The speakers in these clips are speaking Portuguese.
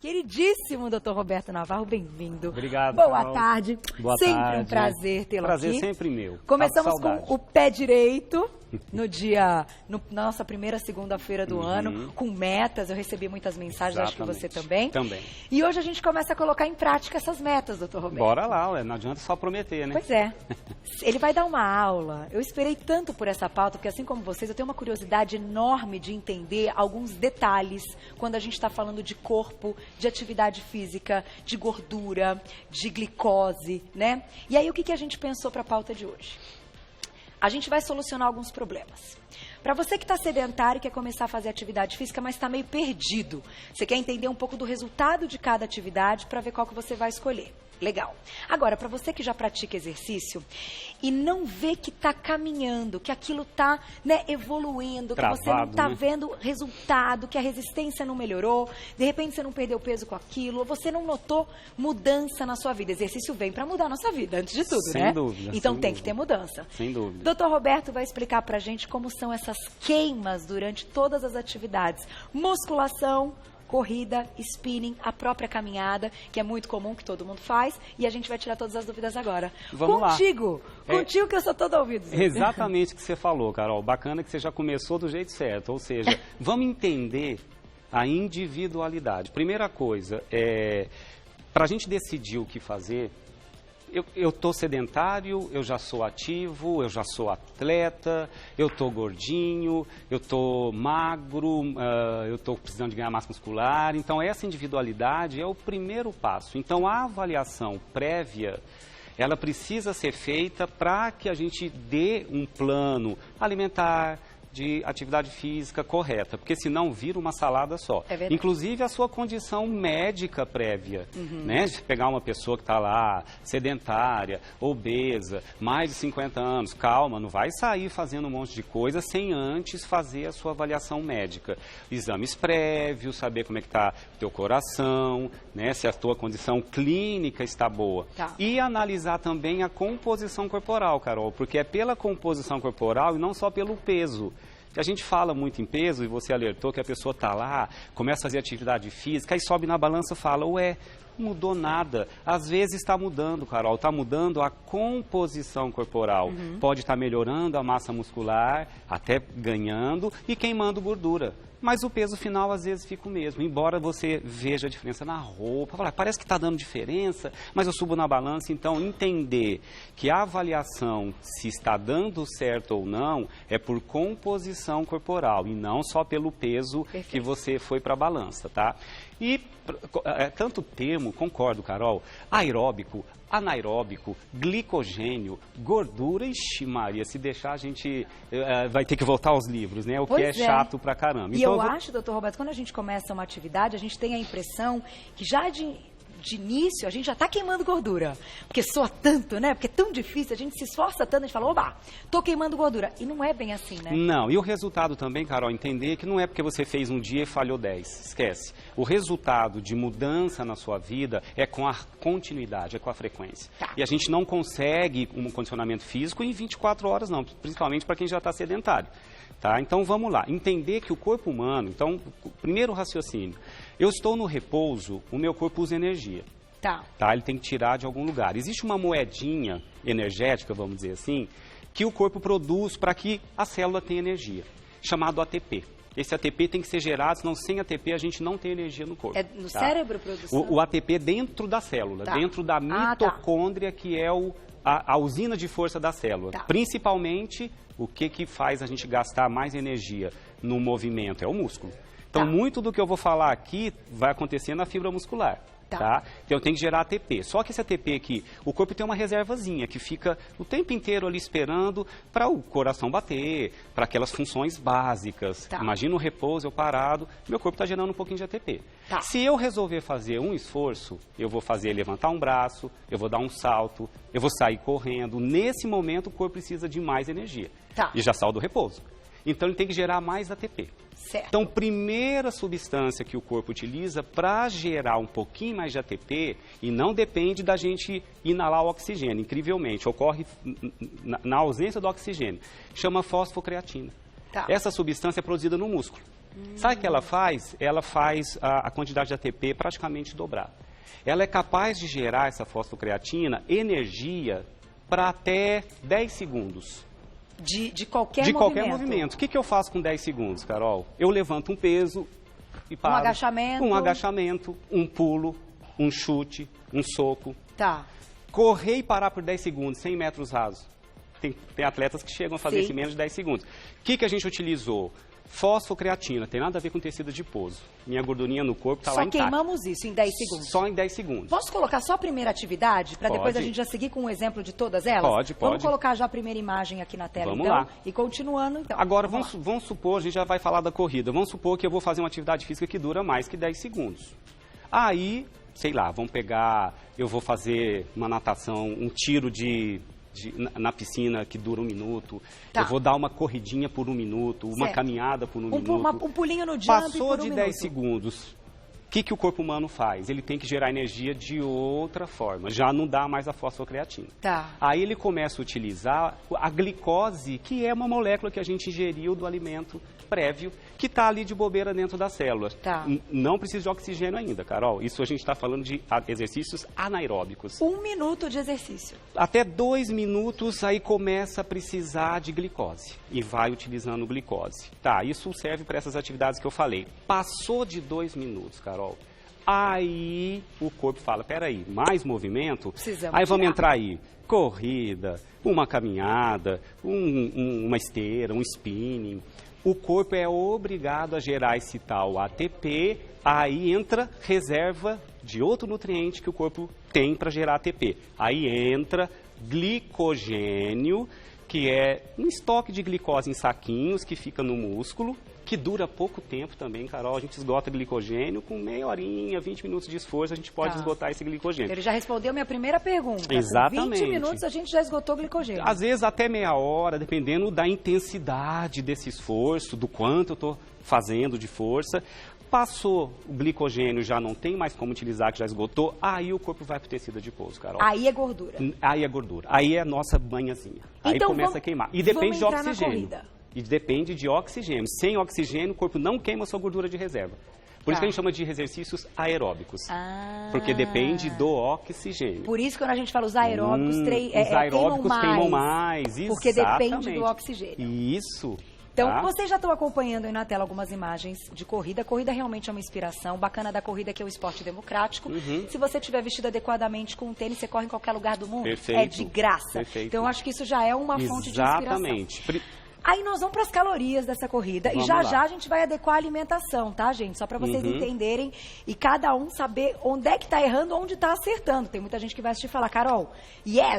queridíssimo Dr. Roberto Navarro, benvindo. Obrigado, Boa Carol. tarde. Boa sempre tarde. Um prazer tê-lo aqui. Prazer sempre meu. Começamos com o pé direito, na nossa primeira segunda-feira do ano, com metas. Eu recebi muitas mensagens, acho que você também. Também. E hoje a gente começa a colocar em prática essas metas, doutor Roberto. Bora lá, ué. Não adianta só prometer, né? Pois é. Ele vai dar uma aula. Eu esperei tanto por essa pauta, porque assim como vocês, eu tenho uma curiosidade enorme de entender alguns detalhes quando a gente está falando de corpo, de atividade física, de gordura, de glicose, né? E aí, o que a gente pensou para a pauta de hoje? A gente vai solucionar alguns problemas. Para você que está sedentário e quer começar a fazer atividade física, mas está meio perdido, você quer entender um pouco do resultado de cada atividade para ver qual que você vai escolher. Legal. Agora, para você que já pratica exercício e não vê que está caminhando, que aquilo está, né, evoluindo, Travado, que você não está, né, vendo resultado, que a resistência não melhorou, de repente você não perdeu peso com aquilo, ou você não notou mudança na sua vida. Exercício vem para mudar a nossa vida, antes de tudo, né? Sem dúvida. Então sem tem dúvida. que ter mudança. Sem dúvida. Doutor Roberto vai explicar pra gente como são essas queimas durante todas as atividades. Musculação, corrida, spinning, a própria caminhada, que é muito comum, que todo mundo faz, e a gente vai tirar todas as dúvidas agora. Vamos lá. Contigo que eu sou todo ouvido. Exatamente o que você falou, Carol. Bacana que você já começou do jeito certo. Ou seja, vamos entender a individualidade. Primeira coisa, para a gente decidir o que fazer, eu estou sedentário, eu já sou ativo, eu já sou atleta, eu estou gordinho, eu estou magro, eu estou precisando de ganhar massa muscular. Então, essa individualidade é o primeiro passo. Então, a avaliação prévia, ela precisa ser feita para que a gente dê um plano alimentar, de atividade física correta, porque senão vira uma salada só. É verdade. Inclusive a sua condição médica prévia, né? Se pegar uma pessoa que está lá, sedentária, obesa, mais de 50 anos, calma, não vai sair fazendo um monte de coisa sem antes fazer a sua avaliação médica. Exames prévios, saber como é que está o teu coração, né? Se a tua condição clínica está boa. Tá. E analisar também a composição corporal, Carol, porque é pela composição corporal e não só pelo peso. A gente fala muito em peso e você alertou que a pessoa está lá, começa a fazer atividade física, aí sobe na balança e fala, ué, não mudou nada. Às vezes está mudando, Carol, está mudando a composição corporal. Pode estar melhorando a massa muscular, até ganhando e queimando gordura. Mas o peso final às vezes fica o mesmo, embora você veja a diferença na roupa, fala, parece que está dando diferença, mas eu subo na balança. Então entender que a avaliação se está dando certo ou não é por composição corporal e não só pelo peso que você foi para a balança, tá? E tanto termo, concordo, Carol, aeróbico, anaeróbico, glicogênio, gordura, ixi Maria, se deixar a gente vai ter que voltar aos livros, né? O que é chato pra caramba. E então, eu acho, doutor Roberto, quando a gente começa uma atividade, a gente tem a impressão que já de início a gente já está queimando gordura, porque soa tanto, né? Porque é tão difícil, a gente se esforça tanto, a gente fala, oba, tô queimando gordura. E não é bem assim, né? Não, e o resultado também, Carol, entender que não é porque você fez um dia e falhou 10, esquece. O resultado de mudança na sua vida é com a continuidade, é com a frequência. Tá. E a gente não consegue um condicionamento físico em 24 horas não, principalmente para quem já está sedentário. Tá? Então vamos lá, entender que o corpo humano, então, primeiro raciocínio, eu estou no repouso, o meu corpo usa energia. Tá. Ele tem que tirar de algum lugar. Existe uma moedinha energética, vamos dizer assim, que o corpo produz para que a célula tenha energia, chamado ATP. Esse ATP tem que ser gerado, senão sem ATP a gente não tem energia no corpo. É no cérebro produção? O ATP dentro da célula, dentro da mitocôndria, que é a usina de força da célula. Principalmente, o que faz a gente gastar mais energia no movimento é o músculo. Então, muito do que eu vou falar aqui vai acontecer na fibra muscular. Tá? Então, eu tenho que gerar ATP. Só que esse ATP aqui, o corpo tem uma reservazinha que fica o tempo inteiro ali esperando para o coração bater, para aquelas funções básicas. Imagina o repouso, eu parado, meu corpo está gerando um pouquinho de ATP. Se eu resolver fazer um esforço, eu vou fazer levantar um braço, eu vou dar um salto, eu vou sair correndo. Nesse momento, o corpo precisa de mais energia. E já saiu do repouso. Então, ele tem que gerar mais ATP. Certo. Então, primeira substância que o corpo utiliza para gerar um pouquinho mais de ATP, e não depende da gente inalar o oxigênio, incrivelmente, ocorre na ausência do oxigênio, chama fosfocreatina. Essa substância é produzida no músculo. Sabe o que ela faz? Ela faz a quantidade de ATP praticamente dobrar. Ela é capaz de gerar, essa fosfocreatina, energia para até 10 segundos. De qualquer movimento? De qualquer movimento. O que eu faço com 10 segundos, Carol? Eu levanto um peso e paro. Um agachamento? Um agachamento, um pulo, um chute, um soco. Tá. Correr e parar por 10 segundos, 100 metros rasos. Tem atletas que chegam a fazer isso em menos de 10 segundos. O que a gente utilizou? Fosfocreatina, tem nada a ver com tecido adiposo. Minha gordurinha no corpo está lá intacta. Só queimamos isso em 10 segundos? Só em 10 segundos. Posso colocar só a primeira atividade, para depois a gente já seguir com um exemplo de todas elas? Pode. Vamos colocar já a primeira imagem aqui na tela, Vamos então? lá. E continuando, então. Agora, vamos supor, a gente já vai falar da corrida, vamos supor que eu vou fazer uma atividade física que dura mais que 10 segundos. Aí, sei lá, vamos pegar, eu vou fazer uma natação, um tiro na piscina que dura 1 minuto, eu vou dar uma corridinha por 1 minuto, uma caminhada por 1 minuto. Um pulinho no jump Passou por 1 de minuto. 10 segundos, o que o corpo humano faz? Ele tem que gerar energia de outra forma, já não dá mais a fosfocreatina. Aí ele começa a utilizar a glicose, que é uma molécula que a gente ingeriu do alimento prévio, que está ali de bobeira dentro da célula. Não precisa de oxigênio ainda, Carol. Isso a gente está falando de exercícios anaeróbicos. 1 minuto de exercício. Até 2 minutos, aí começa a precisar de glicose. E vai utilizando glicose. Isso serve para essas atividades que eu falei. Passou de 2 minutos, Carol. Aí o corpo fala, peraí, mais movimento? Aí vamos entrar aí. Corrida, uma caminhada, uma esteira, um spinning. O corpo é obrigado a gerar esse tal ATP, aí entra reserva de outro nutriente que o corpo tem para gerar ATP. Aí entra glicogênio, que é um estoque de glicose em saquinhos que fica no músculo, que dura pouco tempo também, Carol. A gente esgota glicogênio com meia horinha, 20 minutos de esforço, a gente pode esgotar esse glicogênio. Ele já respondeu minha primeira pergunta. Exatamente. Com 20 minutos a gente já esgotou glicogênio. Às vezes até meia hora, dependendo da intensidade desse esforço, do quanto eu estou fazendo de força. Passou o glicogênio, já não tem mais como utilizar, que já esgotou, aí o corpo vai para o tecido adiposo, Carol. Aí é gordura. Aí é gordura. Aí é a nossa banhazinha. Aí então, começa a queimar. E depende de oxigênio. E depende de oxigênio. Sem oxigênio, o corpo não queima a sua gordura de reserva. Por isso que a gente chama de exercícios aeróbicos. Porque depende do oxigênio. Por isso que quando a gente fala os aeróbicos, os aeróbicos queimam mais. Porque depende do oxigênio. Isso. Então, vocês já estão acompanhando aí na tela algumas imagens de corrida. A corrida realmente é uma inspiração. Bacana da corrida que é o esporte democrático. Se você estiver vestido adequadamente com um tênis, você corre em qualquer lugar do mundo. Perfeito. É de graça. Perfeito. Então, eu acho que isso já é uma fonte de inspiração. Exatamente. Aí nós vamos para as calorias dessa corrida. Vamos e já lá. A gente vai adequar a alimentação, tá, gente? Só para vocês entenderem e cada um saber onde é que tá errando, onde tá acertando. Tem muita gente que vai assistir e falar, Carol,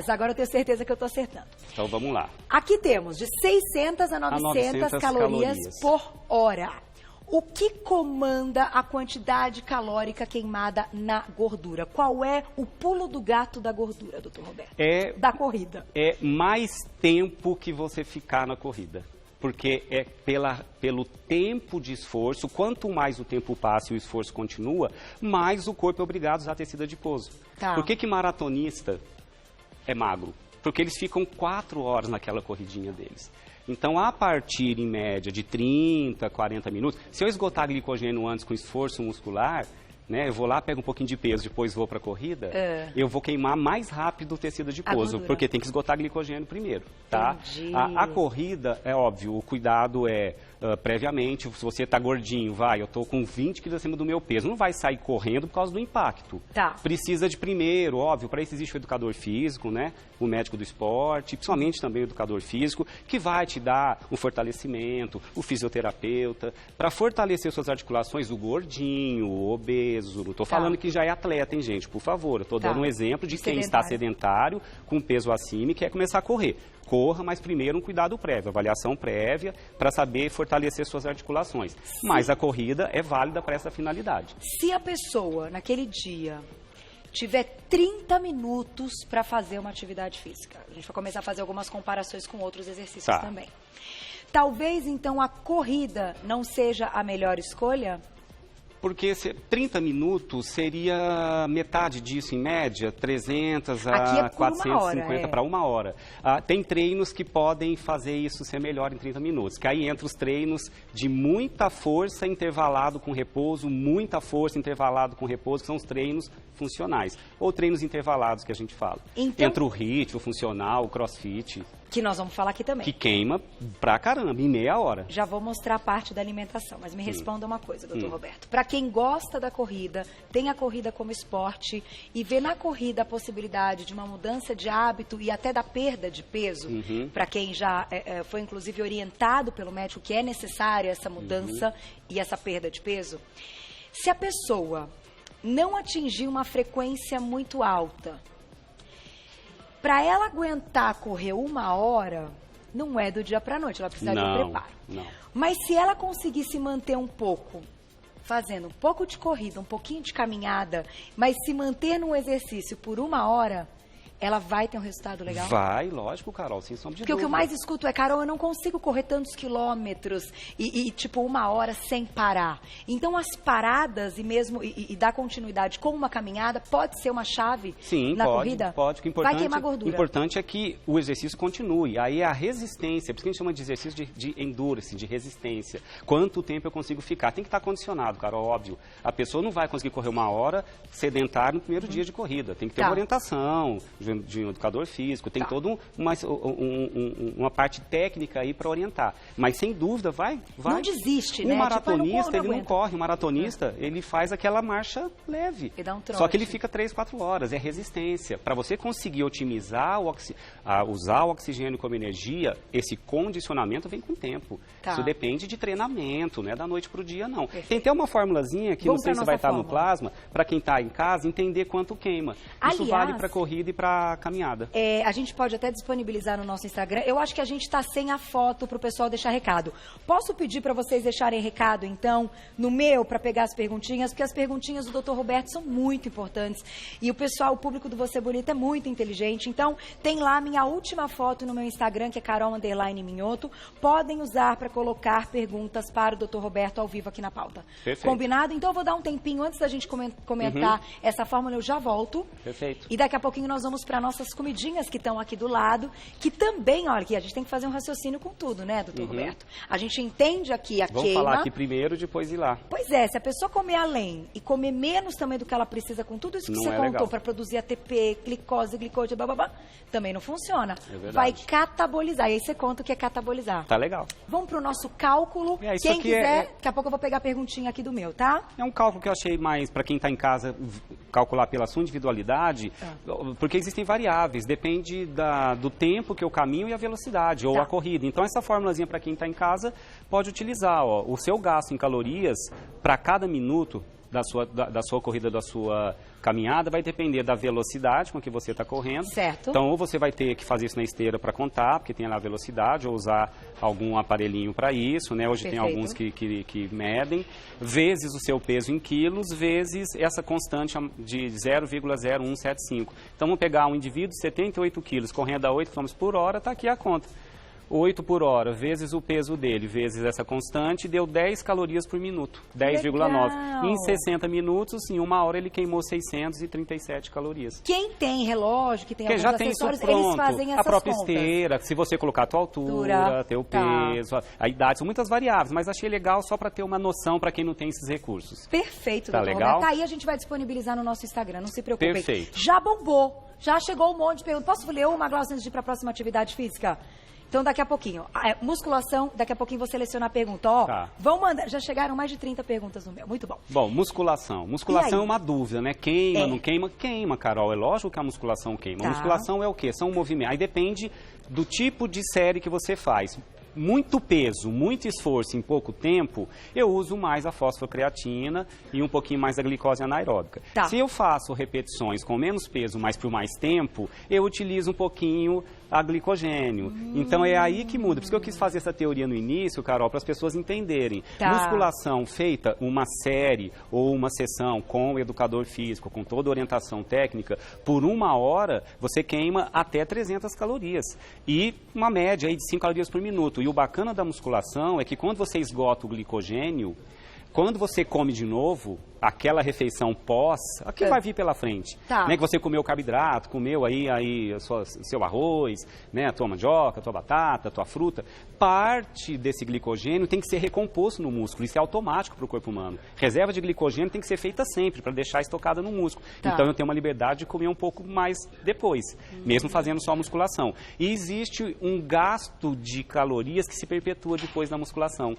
agora eu tenho certeza que eu tô acertando. Então vamos lá. Aqui temos de 600 a 900 calorias por hora. O que comanda a quantidade calórica queimada na gordura? Qual é o pulo do gato da gordura, doutor Roberto? Da corrida. É mais tempo que você ficar na corrida. Porque é pelo tempo de esforço, quanto mais o tempo passa e o esforço continua, mais o corpo é obrigado a usar tecido adiposo. Por que maratonista é magro? Porque eles ficam 4 horas naquela corridinha deles. Então, a partir, em média, de 30, 40 minutos, se eu esgotar glicogênio antes com esforço muscular, né, eu vou lá, pego um pouquinho de peso, depois vou para a corrida, eu vou queimar mais rápido o tecido adiposo, porque tem que esgotar glicogênio primeiro, tá? A corrida, é óbvio, o cuidado é previamente, se você está gordinho, eu estou com 20 quilos acima do meu peso, não vai sair correndo por causa do impacto. Precisa de primeiro, óbvio, para isso existe o educador físico, né? O médico do esporte, principalmente também o educador físico, que vai te dar um fortalecimento, o fisioterapeuta, para fortalecer suas articulações, o gordinho, o obeso. Não estou falando que já é atleta, hein, gente? Por favor, eu estou dando um exemplo de quem está sedentário, com peso acima e quer começar a correr. Corra, mas primeiro um cuidado prévio, avaliação prévia, para saber fortalecer suas articulações. Mas a corrida é válida para essa finalidade. Se a pessoa, naquele dia, tiver 30 minutos para fazer uma atividade física, a gente vai começar a fazer algumas comparações com outros exercícios também. Talvez, então, a corrida não seja a melhor escolha? Porque 30 minutos seria metade disso, em média, 300 Aqui é a por 450 para 1 hora. Tem treinos que podem fazer isso ser melhor em 30 minutos, que aí entra os treinos de muita força intervalado com repouso, muita força intervalado com repouso, que são os treinos funcionais. Ou treinos intervalados que a gente fala. Então, entra o HIIT, o funcional, o crossfit. Que nós vamos falar aqui também. Que queima pra caramba, em meia hora. Já vou mostrar a parte da alimentação, mas me responda uma coisa, doutor Roberto. Para quem gosta da corrida, tem a corrida como esporte e vê na corrida a possibilidade de uma mudança de hábito e até da perda de peso, para quem já foi inclusive orientado pelo médico que é necessária essa mudança e essa perda de peso, se a pessoa não atingir uma frequência muito alta, para ela aguentar correr 1 hora, não é do dia para a noite, ela precisa de um preparo. Não. Mas se ela conseguir se manter um pouco, fazendo um pouco de corrida, um pouquinho de caminhada, mas se manter num exercício por 1 hora, ela vai ter um resultado legal? Vai, lógico, Carol, sem sombra de Porque dúvida. o que eu mais escuto é, Carol, eu não consigo correr tantos quilômetros e tipo 1 hora sem parar. Então as paradas e mesmo e dar continuidade com uma caminhada pode ser uma chave na corrida? Pode. O vai queimar gordura. O importante é que o exercício continue. Aí a resistência, por isso que a gente chama de exercício de endurance, de resistência. Quanto tempo eu consigo ficar? Tem que estar condicionado, Carol, óbvio. A pessoa não vai conseguir correr 1 hora sedentária no primeiro dia de corrida. Tem que ter uma orientação de um educador físico, tem toda uma parte técnica aí para orientar. Mas, sem dúvida, vai. Não desiste, né? Um maratonista, tipo, ele não corre. Um maratonista, ele faz aquela marcha leve. E dá um trote. Só que ele fica 3, 4 horas. É resistência. Para você conseguir otimizar, usar o oxigênio como energia, esse condicionamento vem com o tempo. Isso depende de treinamento, não é da noite para o dia, não. Perfeito. Tem até uma formulazinha que não sei se vai estar no plasma, para quem está em casa, entender quanto queima. Isso vale para corrida e para caminhada. A gente pode até disponibilizar no nosso Instagram. Eu acho que a gente está sem a foto para o pessoal deixar recado. Posso pedir para vocês deixarem recado, então, no meu, para pegar as perguntinhas? Porque as perguntinhas do Dr. Roberto são muito importantes. E o pessoal, o público do Você Bonita é muito inteligente. Então, tem lá a minha última foto no meu Instagram, que é Carol_Minhoto. Podem usar para colocar perguntas para o Dr. Roberto ao vivo aqui na pauta. Perfeito. Combinado? Então, eu vou dar um tempinho antes da gente comentar essa fórmula. Eu já volto. Perfeito. E daqui a pouquinho nós vamos para nossas comidinhas que estão aqui do lado, que também, olha, que a gente tem que fazer um raciocínio com tudo, né, doutor Roberto? A gente entende aqui a queima. Vamos falar aqui primeiro, depois ir lá. Pois é, se a pessoa comer além e comer menos também do que ela precisa com tudo isso que você contou para produzir ATP, glicose, glicose, bababá, também não funciona. Vai catabolizar. E aí você conta o que é catabolizar. Tá legal. Vamos para o nosso cálculo. Quem quiser, daqui a pouco eu vou pegar a perguntinha aqui do meu, tá? É um cálculo que eu achei mais para quem está em casa calcular pela sua individualidade, porque existem variáveis, depende do tempo que eu caminho e a velocidade, ou a corrida. Então, essa formulazinha para quem está em casa pode utilizar. O seu gasto em calorias para cada minuto da sua corrida, da sua caminhada, vai depender da velocidade com que você está correndo. Certo. Então, ou você vai ter que fazer isso na esteira para contar, porque tem lá a velocidade, ou usar algum aparelhinho para isso, né? Hoje tem alguns que medem, vezes o seu peso em quilos, vezes essa constante de 0,0175. Então, vamos pegar um indivíduo de 78 quilos, correndo a 8 km por hora, está aqui a conta. 8 por hora, vezes o peso dele, vezes essa constante, deu 10 calorias por minuto, 10,9. Em 60 minutos, em 1 hora, ele queimou 637 calorias. Quem tem relógio, que tem alguns já tem acessórios, isso pronto, eles fazem essas a própria contas. esteira, se você colocar a tua altura, teu peso, a idade, são muitas variáveis, mas achei legal só para ter uma noção para quem não tem esses recursos. Perfeito, tá doutor legal? Roberto. Tá aí, a gente vai disponibilizar no nosso Instagram, não se preocupe. Perfeito. Já bombou, já chegou um monte de perguntas. Posso ler uma, Glaucia, antes de ir para a próxima atividade física? Então, daqui a pouquinho. Musculação, daqui a pouquinho vou selecionar a pergunta. Vão mandar. Já chegaram mais de 30 perguntas no meu. Muito bom. Bom, musculação. Musculação é uma dúvida, né? Queima, não queima? Queima, Carol. É lógico que a musculação queima. A musculação é o quê? São movimentos. Aí depende do tipo de série que você faz. Muito peso, muito esforço em pouco tempo, eu uso mais a fosfocreatina e um pouquinho mais a glicose anaeróbica. Se eu faço repetições com menos peso, mas por mais tempo, eu utilizo um pouquinho a glicogênio. Então é aí que muda. Por isso que eu quis fazer essa teoria no início, Carol, para as pessoas entenderem. Musculação feita uma série ou uma sessão com o educador físico, com toda a orientação técnica, por 1 hora, você queima até 300 calorias. E uma média aí de 5 calorias por minuto. E o bacana da musculação é que quando você esgota o glicogênio, Quando você come de novo, aquela refeição pós, o que vai vir pela frente? Tá. Né, que você comeu carboidrato, comeu aí seu arroz, né, a tua mandioca, a tua batata, a tua fruta. Parte desse glicogênio tem que ser recomposto no músculo. Isso é automático para o corpo humano. Reserva de glicogênio tem que ser feita sempre, para deixar estocada no músculo. Tá. Então eu tenho uma liberdade de comer um pouco mais depois, mesmo fazendo só a musculação. E existe um gasto de calorias que se perpetua depois da musculação.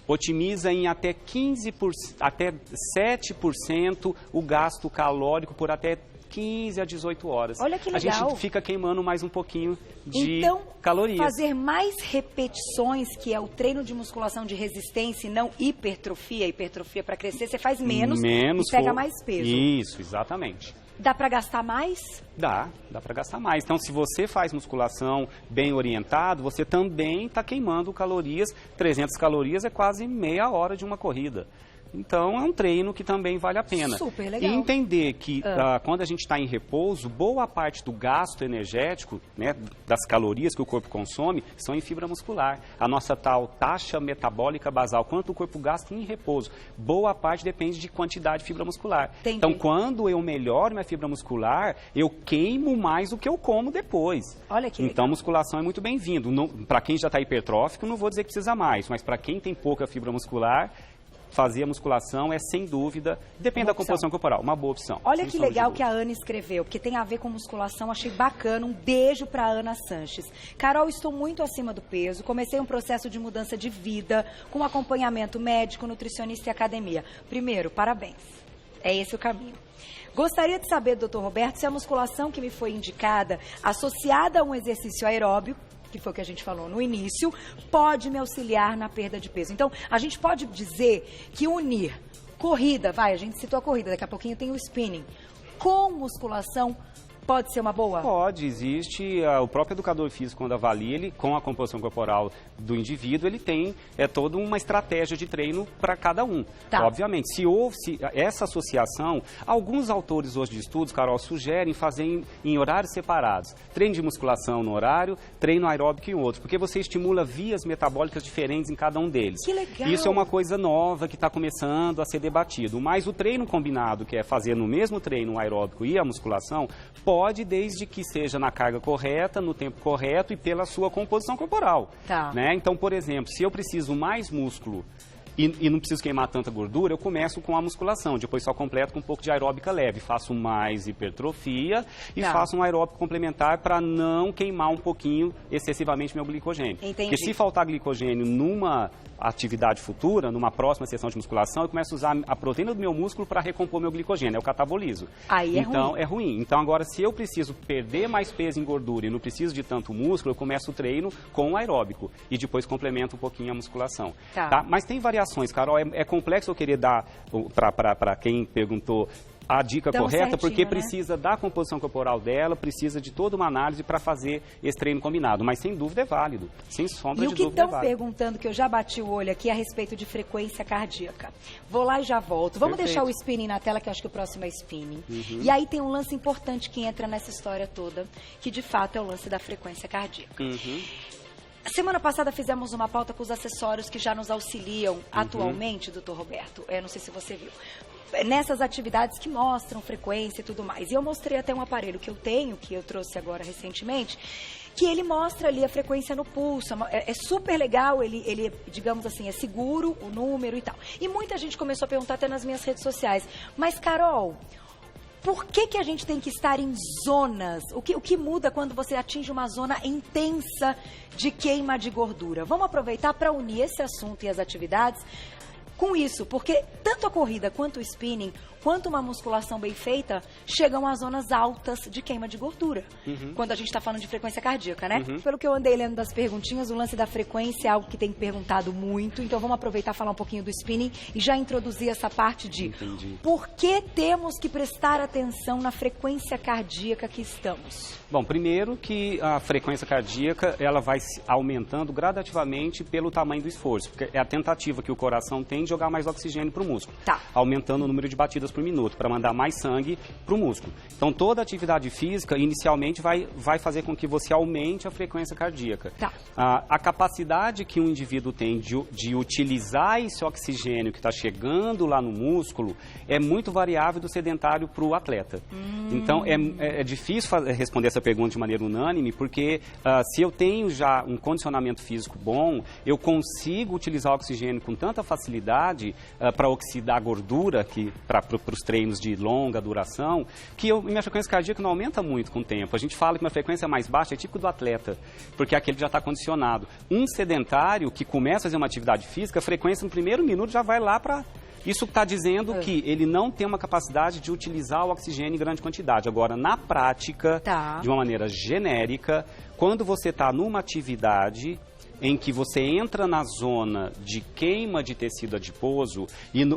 Otimiza em até 7% o gasto calórico por até 15 a 18 horas. Olha que legal. A gente fica queimando mais um pouquinho de então, calorias. Fazer mais repetições, que é o treino de musculação de resistência e não hipertrofia. Hipertrofia para crescer, você faz menos e pega mais peso. Isso, exatamente. Dá para gastar mais? Dá para gastar mais. Então, se você faz musculação bem orientado, você também está queimando calorias. 300 calorias é quase meia hora de uma corrida. Então, é um treino que também vale a pena. Super legal. E entender que quando a gente está em repouso, boa parte do gasto energético, né, das calorias que o corpo consome, são em fibra muscular. A nossa tal taxa metabólica basal, quanto o corpo gasta em repouso. Boa parte depende de quantidade de fibra muscular. Entendi. Então, quando eu melhoro minha fibra muscular, eu queimo mais do que eu como depois. Olha que legal. Então, musculação é muito bem-vindo. Para quem já está hipertrófico, não vou dizer que precisa mais, mas para quem tem pouca fibra muscular, fazer a musculação é, sem dúvida, depende da composição corporal, uma boa opção. Olha que legal que a Ana escreveu, porque tem a ver com musculação, achei bacana. Um beijo para Ana Sanches. Carol, estou muito acima do peso, comecei um processo de mudança de vida, com acompanhamento médico, nutricionista e academia. Primeiro, parabéns. É esse o caminho. Gostaria de saber, doutor Roberto, se a musculação que me foi indicada, associada a um exercício aeróbico, que foi o que a gente falou no início, pode me auxiliar na perda de peso. Então, a gente pode dizer que unir corrida, a gente citou a corrida, daqui a pouquinho tem o spinning, com musculação, pode ser uma boa? Pode, existe. O próprio educador físico, quando avalia, ele, com a composição corporal do indivíduo, ele tem toda uma estratégia de treino para cada um. Tá. Obviamente, se houve essa associação, alguns autores hoje de estudos, Carol, sugerem fazer em horários separados. Treino de musculação no horário, treino aeróbico em outro, porque você estimula vias metabólicas diferentes em cada um deles. Que legal! Isso é uma coisa nova que está começando a ser debatido. Mas o treino combinado, que é fazer no mesmo treino o aeróbico e a musculação, pode, desde que seja na carga correta, no tempo correto e pela sua composição corporal. Tá. Né? Então, por exemplo, se eu preciso mais músculo e não preciso queimar tanta gordura, eu começo com a musculação, depois só completo com um pouco de aeróbica leve. Faço mais hipertrofia e faço um aeróbico complementar para não queimar um pouquinho excessivamente meu glicogênio. Entendi. Porque se faltar glicogênio numa atividade futura, numa próxima sessão de musculação, eu começo a usar a proteína do meu músculo para recompor meu glicogênio, é o catabolizo. Aí então, é ruim. Então, agora, se eu preciso perder mais peso em gordura e não preciso de tanto músculo, eu começo o treino com o aeróbico e depois complemento um pouquinho a musculação. Tá? Mas tem variações, Carol, é complexo eu querer dar para quem perguntou a dica correta, porque precisa da composição corporal dela, precisa de toda uma análise para fazer esse treino combinado. Mas, sem dúvida, é válido. Sem sombra de dúvida, é válido. E o que estão perguntando, que eu já bati o olho aqui, a respeito de frequência cardíaca. Vou lá e já volto. Vamos deixar o spinning na tela, que eu acho que o próximo é spinning. E aí tem um lance importante que entra nessa história toda, que, de fato, é o lance da frequência cardíaca. Semana passada fizemos uma pauta com os acessórios que já nos auxiliam atualmente, doutor Roberto. Não sei se você viu. Nessas atividades que mostram frequência e tudo mais. E eu mostrei até um aparelho que eu tenho, que eu trouxe agora recentemente, que ele mostra ali a frequência no pulso. É super legal, ele, digamos assim, é seguro o número e tal. E muita gente começou a perguntar até nas minhas redes sociais. Mas, Carol, por que a gente tem que estar em zonas? O que muda quando você atinge uma zona intensa de queima de gordura? Vamos aproveitar para unir esse assunto e as atividades com isso, porque tanto a corrida quanto o spinning, quanto uma musculação bem feita, chegam a zonas altas de queima de gordura. Quando a gente está falando de frequência cardíaca, né? Pelo que eu andei lendo das perguntinhas, o lance da frequência é algo que tem perguntado muito. Então vamos aproveitar e falar um pouquinho do spinning e já introduzir essa parte de por que temos que prestar atenção na frequência cardíaca que estamos. Bom, primeiro que a frequência cardíaca, ela vai aumentando gradativamente pelo tamanho do esforço, porque é a tentativa que o coração tem de jogar mais oxigênio para o músculo, aumentando o número de batidas por minuto, para mandar mais sangue para o músculo. Então, toda atividade física, inicialmente, vai fazer com que você aumente a frequência cardíaca. Tá. A capacidade que um indivíduo tem de utilizar esse oxigênio que está chegando lá no músculo é muito variável do sedentário para o atleta. Então, é difícil responder essa pergunta de maneira unânime, porque se eu tenho já um condicionamento físico bom, eu consigo utilizar o oxigênio com tanta facilidade para oxidar gordura, para os treinos de longa duração, que minha frequência cardíaca não aumenta muito com o tempo. A gente fala que uma frequência mais baixa é típico do atleta, porque aquele já está condicionado. Um sedentário que começa a fazer uma atividade física, a frequência no primeiro minuto já vai lá para... Isso está dizendo que ele não tem uma capacidade de utilizar o oxigênio em grande quantidade. Agora, na prática, de uma maneira genérica, quando você está numa atividade em que você entra na zona de queima de tecido adiposo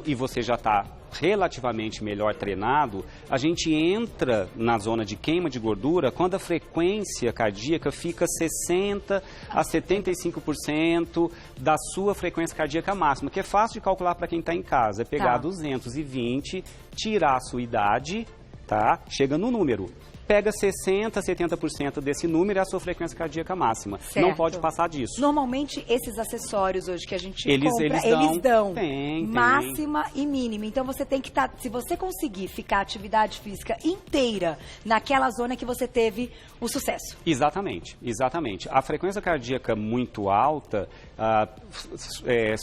e você já está relativamente melhor treinado, a gente entra na zona de queima de gordura quando a frequência cardíaca fica 60% a 75% da sua frequência cardíaca máxima, que é fácil de calcular para quem está em casa. É pegar 220, tirar a sua idade, tá? Chega no número. Pega 60%, 70% desse número é a sua frequência cardíaca máxima. Certo. Não pode passar disso. Normalmente, esses acessórios hoje que a gente compra, eles dão máxima e mínima. Então, você tem que estar... Se você conseguir ficar atividade física inteira naquela zona que você teve o sucesso. Exatamente, exatamente. A frequência cardíaca muito alta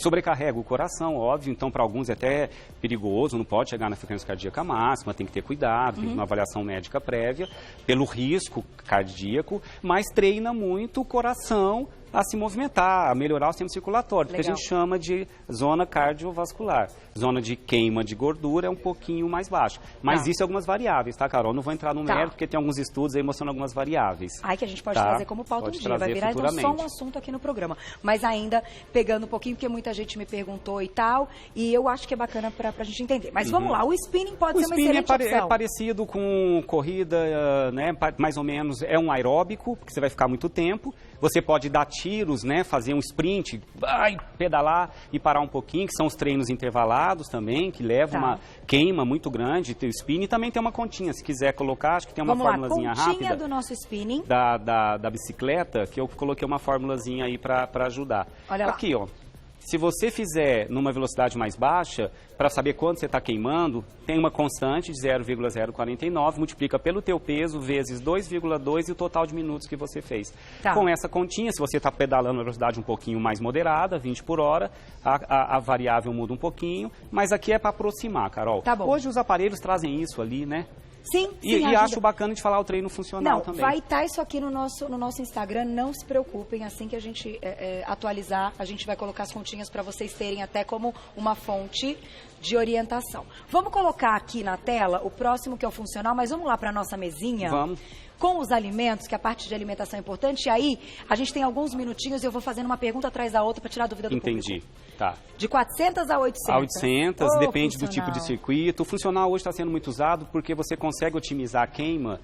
sobrecarrega o coração, óbvio. Então, para alguns é até perigoso, não pode chegar na frequência cardíaca máxima, tem que ter cuidado, tem uma avaliação médica prévia, pelo risco cardíaco, mas treina muito o coração a se movimentar, a melhorar o sistema circulatório, que a gente chama de zona cardiovascular. Zona de queima de gordura é um pouquinho mais baixa. Mas existem algumas variáveis, tá, Carol? Não vou entrar no mérito, porque tem alguns estudos aí mostrando algumas variáveis. Que a gente pode trazer como pauta um dia. Vai virar então só um assunto aqui no programa. Mas ainda pegando um pouquinho, porque muita gente me perguntou e tal, e eu acho que é bacana pra gente entender. Mas vamos lá, o spinning pode ser uma excelente opção. É parecido com corrida, né? Mais ou menos, é um aeróbico, porque você vai ficar muito tempo. Você pode dar tiros, né, fazer um sprint, pedalar e parar um pouquinho, que são os treinos intervalados também, que levam uma queima muito grande. O spinning também tem uma continha, se quiser colocar, acho que tem uma formulazinha rápida. Continha do nosso spinning. Da bicicleta, que eu coloquei uma formulazinha aí para ajudar. Olha lá. Aqui, ó. Se você fizer numa velocidade mais baixa, para saber quanto você está queimando, tem uma constante de 0,049, multiplica pelo teu peso vezes 2,2 e o total de minutos que você fez. Com essa continha, se você está pedalando a velocidade um pouquinho mais moderada, 20 por hora, a variável muda um pouquinho, mas aqui é para aproximar, Carol. Tá bom. Hoje os aparelhos trazem isso ali, né? Sim, e acho bacana de falar o treino funcional também. Vai estar isso aqui no nosso Instagram, não se preocupem, assim que a gente atualizar, a gente vai colocar as continhas para vocês terem até como uma fonte de orientação. Vamos colocar aqui na tela o próximo que é o funcional, mas vamos lá para a nossa mesinha? Vamos. Com os alimentos, que a parte de alimentação é importante, e aí a gente tem alguns minutinhos e eu vou fazendo uma pergunta atrás da outra para tirar a dúvida do público. Entendi, tá. De 400 a 800. A 800, depende do tipo de circuito. O funcional hoje está sendo muito usado porque você consegue otimizar a queima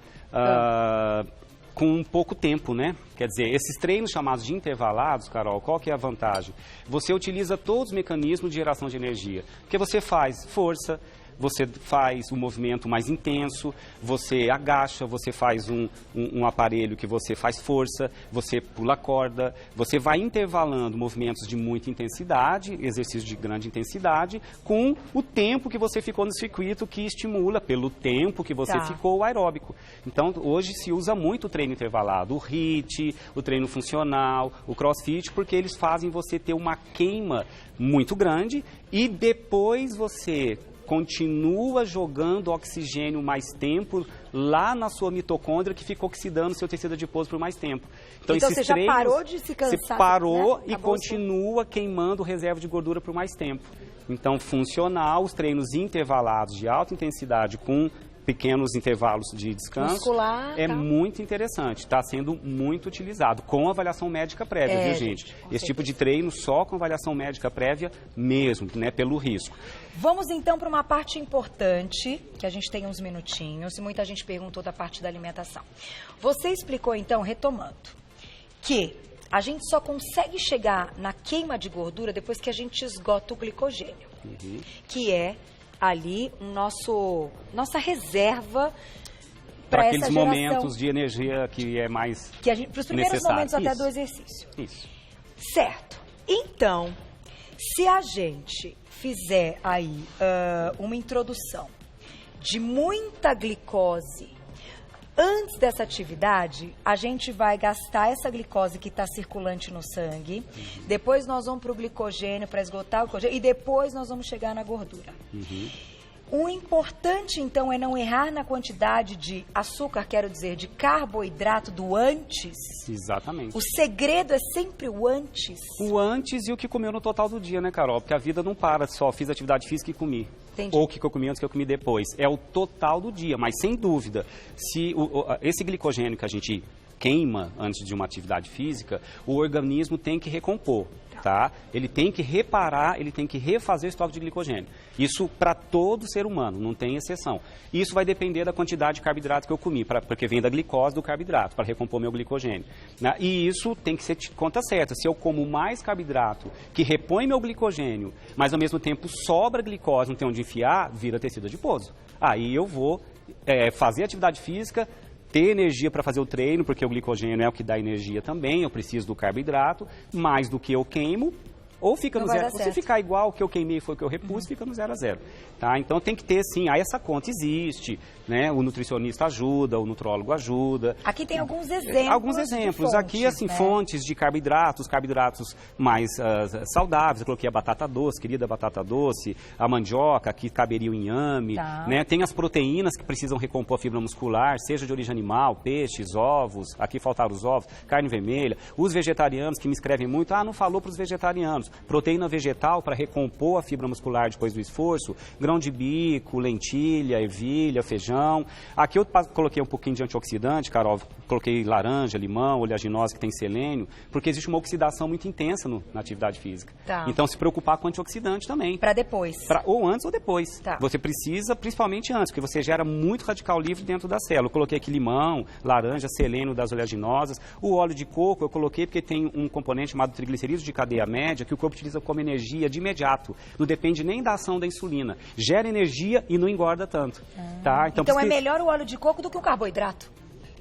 com pouco tempo, né? Quer dizer, esses treinos chamados de intervalados, Carol, qual que é a vantagem? Você utiliza todos os mecanismos de geração de energia. Porque você faz força, você faz um movimento mais intenso, você agacha, você faz um aparelho que você faz força, você pula corda, você vai intervalando movimentos de muita intensidade, exercícios de grande intensidade, com o tempo que você ficou no circuito, que estimula pelo tempo que você ficou o aeróbico. Então, hoje se usa muito o treino intervalado, o HIIT, o treino funcional, o crossfit, porque eles fazem você ter uma queima muito grande e depois você continua jogando oxigênio mais tempo lá na sua mitocôndria que ficou oxidando seu tecido adiposo por mais tempo. Então você já parou de se cansar? Você parou, né? E continua queimando reserva de gordura por mais tempo. Então, funcional, os treinos intervalados de alta intensidade com pequenos intervalos de descanso muscular, muito interessante, está sendo muito utilizado, com avaliação médica prévia, viu, gente? Esse tipo de treino só com avaliação médica prévia mesmo, né, pelo risco. Vamos então para uma parte importante, que a gente tem uns minutinhos, e muita gente perguntou da parte da alimentação. Você explicou então, retomando, que a gente só consegue chegar na queima de gordura depois que a gente esgota o glicogênio, que é ali nossa reserva para aqueles essa geração, momentos de energia que é mais para os primeiros necessário. momentos até Isso. do exercício. Isso. Certo. Então, se a gente fizer aí uma introdução de muita glicose antes dessa atividade, a gente vai gastar essa glicose que está circulante no sangue, depois nós vamos para o glicogênio, para esgotar o glicogênio, e depois nós vamos chegar na gordura. O importante, então, é não errar na quantidade de açúcar, quero dizer, de carboidrato do antes. Exatamente. O segredo é sempre o antes. O antes e o que comeu no total do dia, né, Carol? Porque a vida não para só, fiz atividade física e comi. Entendi. Ou o que eu comi antes, que eu comi depois. É o total do dia, mas sem dúvida, se esse glicogênio que a gente queima antes de uma atividade física, o organismo tem que recompor, tá? Ele tem que reparar, ele tem que refazer o estoque de glicogênio. Isso para todo ser humano, não tem exceção. Isso vai depender da quantidade de carboidrato que eu comi, porque vem da glicose do carboidrato, para recompor meu glicogênio, né? E isso tem que ser conta certa. Se eu como mais carboidrato, que repõe meu glicogênio, mas ao mesmo tempo sobra glicose, não tem onde enfiar, vira tecido adiposo. Aí eu vou fazer atividade física, ter energia para fazer o treino, porque o glicogênio é o que dá energia também, eu preciso do carboidrato, mais do que eu queimo, ou fica no zero. Se ficar igual o que eu queimei foi o que eu repus, fica no 0 a 0. Tá? Então tem que ter, sim, aí essa conta existe, né? O nutricionista ajuda, o nutrólogo ajuda. Aqui tem alguns exemplos. Alguns exemplos. Fontes, aqui, assim, né? Fontes de carboidratos mais saudáveis. Eu coloquei a batata doce, querida batata doce, a mandioca, que caberia o inhame, né? Tem as proteínas que precisam recompor a fibra muscular, seja de origem animal, peixes, ovos, aqui faltaram os ovos, carne vermelha. Os vegetarianos que me escrevem muito, não falou para os vegetarianos. Proteína vegetal para recompor a fibra muscular depois do esforço, grão de bico, lentilha, ervilha, feijão. Aqui eu coloquei um pouquinho de antioxidante, Carol, coloquei laranja, limão, oleaginosa que tem selênio, porque existe uma oxidação muito intensa na atividade física. Tá. Então se preocupar com antioxidante também. Para depois. Ou antes ou depois. Tá. Você precisa, principalmente antes, porque você gera muito radical livre dentro da célula. Eu coloquei aqui limão, laranja, selênio das oleaginosas. O óleo de coco eu coloquei porque tem um componente chamado triglicerídeos de cadeia média, que o corpo utiliza como energia de imediato. Não depende nem da ação da insulina. Gera energia e não engorda tanto. Tá? Então é melhor o óleo de coco do que o carboidrato?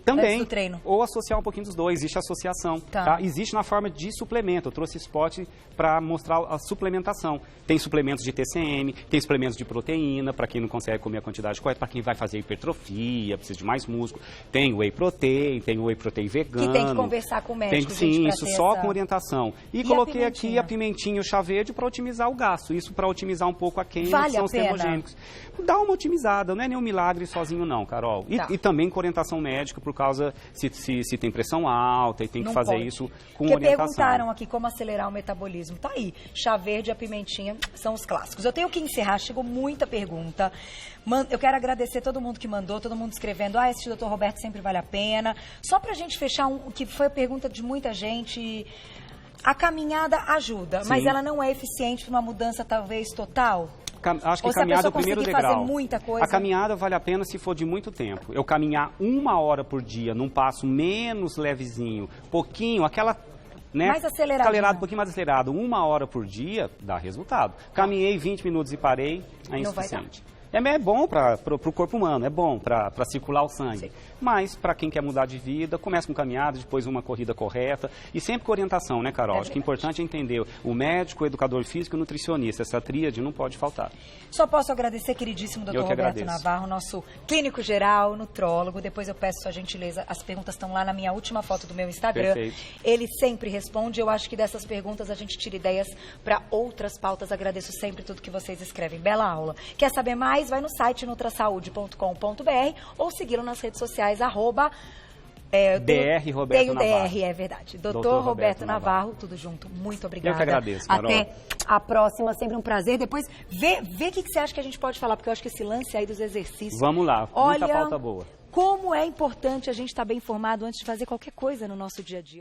Também, antes do treino. Ou associar um pouquinho dos dois, existe associação. Tá. Existe na forma de suplemento, eu trouxe spot para mostrar a suplementação. Tem suplementos de TCM, tem suplementos de proteína, para quem não consegue comer a quantidade correta, para quem vai fazer hipertrofia, precisa de mais músculo. Tem whey protein vegano. Que tem que conversar com o médico. Sim, isso só com orientação. E coloquei aqui a pimentinha e o chá verde para otimizar o gasto, isso para otimizar um pouco a quem são os termogênicos. Dá uma otimizada, não é nenhum milagre sozinho não, Carol. E também com orientação médica, por causa se tem pressão alta e tem que fazer isso com orientação. Porque perguntaram aqui como acelerar o metabolismo. Tá aí, chá verde e a pimentinha são os clássicos. Eu tenho que encerrar, chegou muita pergunta. Eu quero agradecer todo mundo que mandou, todo mundo escrevendo, esse Dr. Roberto sempre vale a pena. Só pra gente fechar, que foi a pergunta de muita gente, a caminhada ajuda, mas ela não é eficiente para uma mudança talvez total? Acho que a caminhada é o primeiro degrau. Fazer muita coisa. A caminhada vale a pena se for de muito tempo. Eu caminhar 1 hora por dia num passo menos levezinho, pouquinho, aquela... Né? Mais acelerado. Um pouquinho mais acelerado, 1 hora por dia, dá resultado. Caminhei 20 minutos e parei, é insuficiente. É bom para o corpo humano, é bom para circular o sangue. Sim. Mas, para quem quer mudar de vida, começa com caminhada, depois uma corrida correta. E sempre com orientação, né, Carol? Acho que é importante entender o médico, o educador físico e o nutricionista. Essa tríade não pode faltar. Só posso agradecer, queridíssimo Dr. Roberto Navarro, nosso clínico geral, nutrólogo. Depois eu peço sua gentileza, as perguntas estão lá na minha última foto do meu Instagram. Perfeito. Ele sempre responde. Eu acho que dessas perguntas a gente tira ideias para outras pautas. Agradeço sempre tudo que vocês escrevem. Bela aula. Quer saber mais? Vai no site nutrasaude.com.br ou segui-lo nas redes sociais, @DR Roberto Navarro. DR, é verdade. Dr. Roberto Navarro, tudo junto. Muito obrigada. Eu que agradeço, Carol. Até a próxima, sempre um prazer. Depois, vê o que você acha que a gente pode falar, porque eu acho que esse lance aí dos exercícios... Vamos lá, muita pauta boa. Como é importante a gente estar bem informado antes de fazer qualquer coisa no nosso dia a dia.